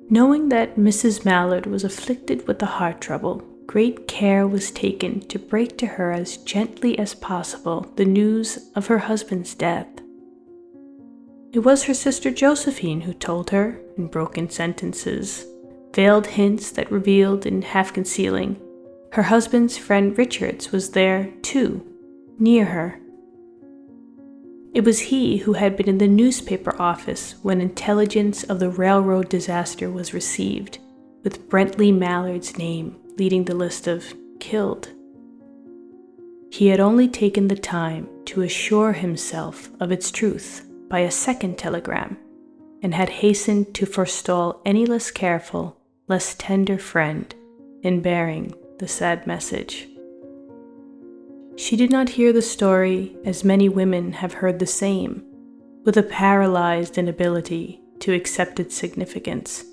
Knowing that Mrs. Mallard was afflicted with the heart trouble, great care was taken to break to her as gently as possible the news of her husband's death. It was her sister Josephine who told her, in broken sentences, veiled hints that revealed in half-concealing, her husband's friend Richards was there, too, near her. It was he who had been in the newspaper office when intelligence of the railroad disaster was received, with Brently Mallard's name leading the list of killed. He had only taken the time to assure himself of its truth by a second telegram, and had hastened to forestall any less careful, less tender friend in bearing the sad message. She did not hear the story as many women have heard the same, with a paralyzed inability to accept its significance.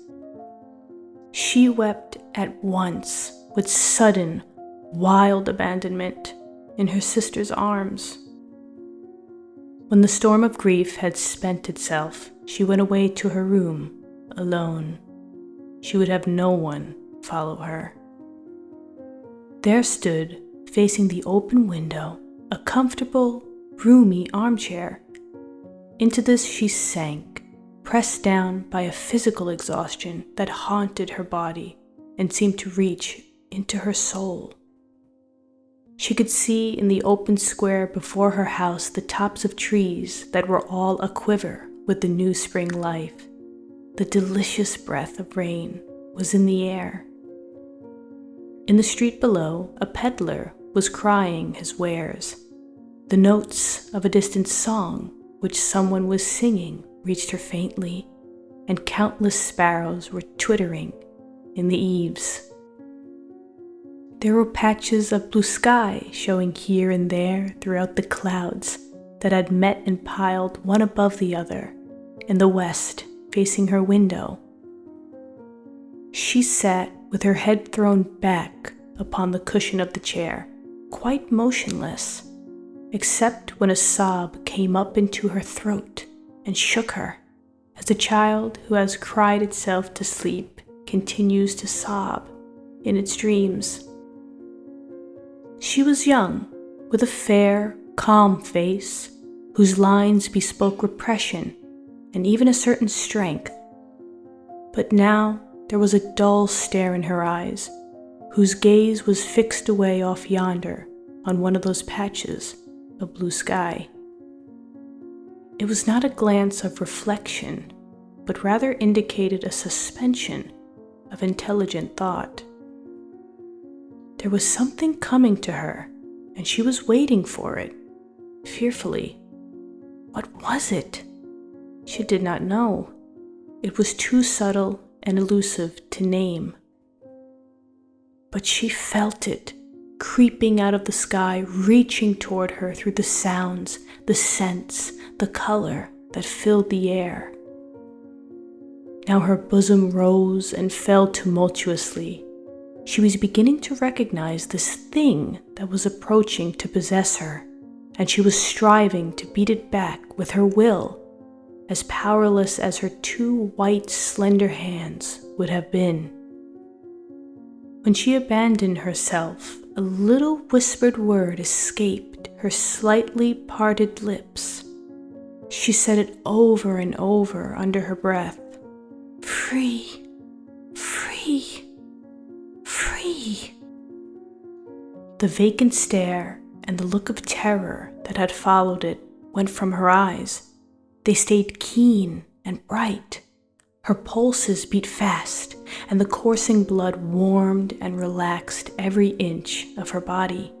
She wept at once with sudden, wild abandonment in her sister's arms. When the storm of grief had spent itself, she went away to her room, alone. She would have no one follow her. There stood, facing the open window, a comfortable, roomy armchair. Into this she sank, pressed down by a physical exhaustion that haunted her body and seemed to reach into her soul. She could see in the open square before her house the tops of trees that were all aquiver with the new spring life. The delicious breath of rain was in the air. In the street below, a peddler was crying his wares. The notes of a distant song which someone was singing reached her faintly, and countless sparrows were twittering in the eaves. There were patches of blue sky showing here and there throughout the clouds that had met and piled one above the other in the west facing her window. She sat with her head thrown back upon the cushion of the chair, quite motionless, except when a sob came up into her throat and shook her, as a child who has cried itself to sleep continues to sob in its dreams. She was young, with a fair, calm face, whose lines bespoke repression and even a certain strength. But now there was a dull stare in her eyes, whose gaze was fixed away off yonder on one of those patches of blue sky. It was not a glance of reflection, but rather indicated a suspension of intelligent thought. There was something coming to her, and she was waiting for it, fearfully. What was it? She did not know. It was too subtle and elusive to name. But she felt it, creeping out of the sky, reaching toward her through the sounds, the scents, the color that filled the air. Now her bosom rose and fell tumultuously. She was beginning to recognize this thing that was approaching to possess her, and she was striving to beat it back with her will, as powerless as her two white, slender hands would have been. When she abandoned herself, a little whispered word escaped her slightly parted lips. She said it over and over under her breath. Free, free, free. The vacant stare and the look of terror that had followed it went from her eyes. They stayed keen and bright. Her pulses beat fast, and the coursing blood warmed and relaxed every inch of her body.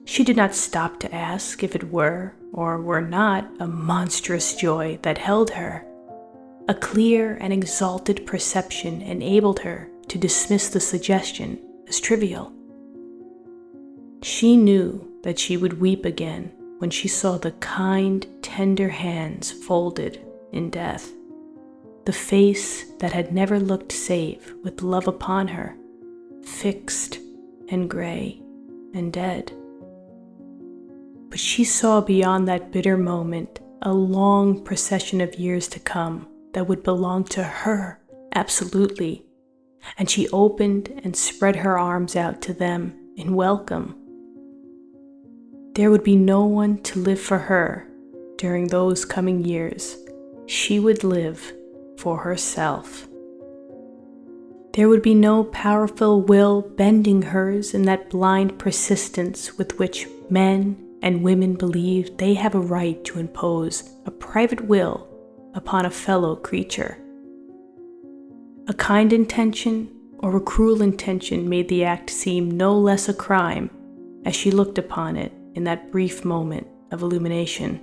She did not stop to ask if it were or were not a monstrous joy that held her. A clear and exalted perception enabled her to dismiss the suggestion as trivial. She knew that she would weep again when she saw the kind, tender hands folded in death, the face that had never looked save with love upon her, fixed and gray and dead. But she saw beyond that bitter moment a long procession of years to come that would belong to her Absolutely. And she opened and spread her arms out to them in welcome. There would be no one to live for her during those coming years. She would live for herself. There would be no powerful will bending hers in that blind persistence with which men and women believe they have a right to impose a private will upon a fellow creature. A kind intention or a cruel intention made the act seem no less a crime as she looked upon it in that brief moment of illumination.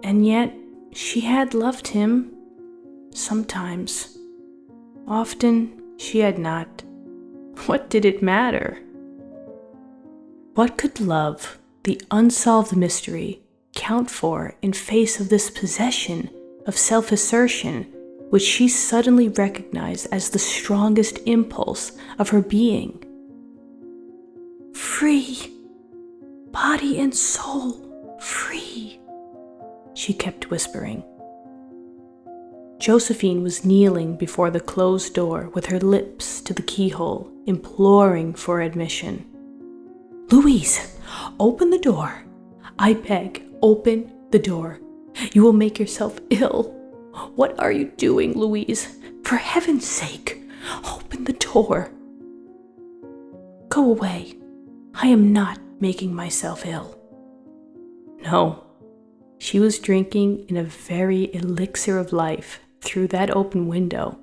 And yet, she had loved him. Sometimes. Often, she had not. What did it matter? What could love, the unsolved mystery, count for in face of this possession of self-assertion, which she suddenly recognized as the strongest impulse of her being? Free! Body and soul, free! She kept whispering. Josephine was kneeling before the closed door with her lips to the keyhole, imploring for admission. Louise, open the door. I beg, open the door. You will make yourself ill. What are you doing, Louise? For heaven's sake, open the door. Go away. I am not making myself ill. No, she was drinking in a very elixir of life through that open window.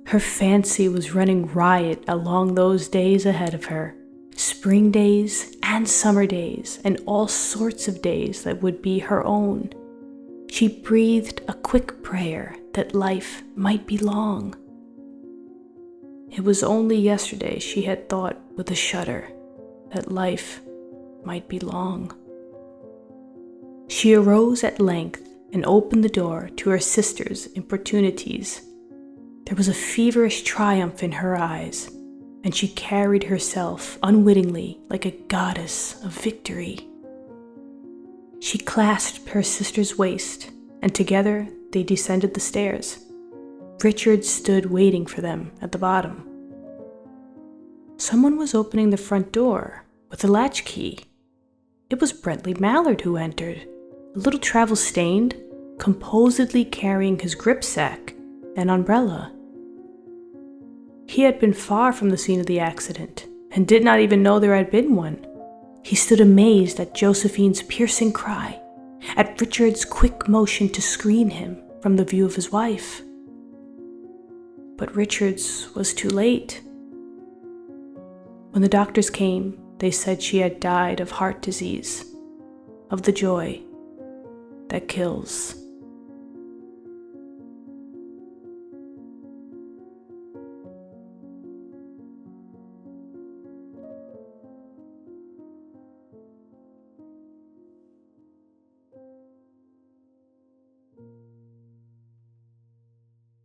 Her fancy was running riot along those days ahead of her, spring days and summer days and all sorts of days that would be her own. She breathed a quick prayer that life might be long. It was only yesterday she had thought with a shudder that life might be long. She arose at length and opened the door to her sister's importunities. There was a feverish triumph in her eyes, and she carried herself unwittingly like a goddess of victory. She clasped her sister's waist, and together they descended the stairs. Richard stood waiting for them at the bottom. Someone was opening the front door with a latchkey. It was Brently Mallard who entered, a little travel-stained, composedly carrying his gripsack and umbrella. He had been far from the scene of the accident and did not even know there had been one. He stood amazed at Josephine's piercing cry, at Richard's quick motion to screen him from the view of his wife. But Richard's was too late. When the doctors came, they said she had died of heart disease, of the joy that kills.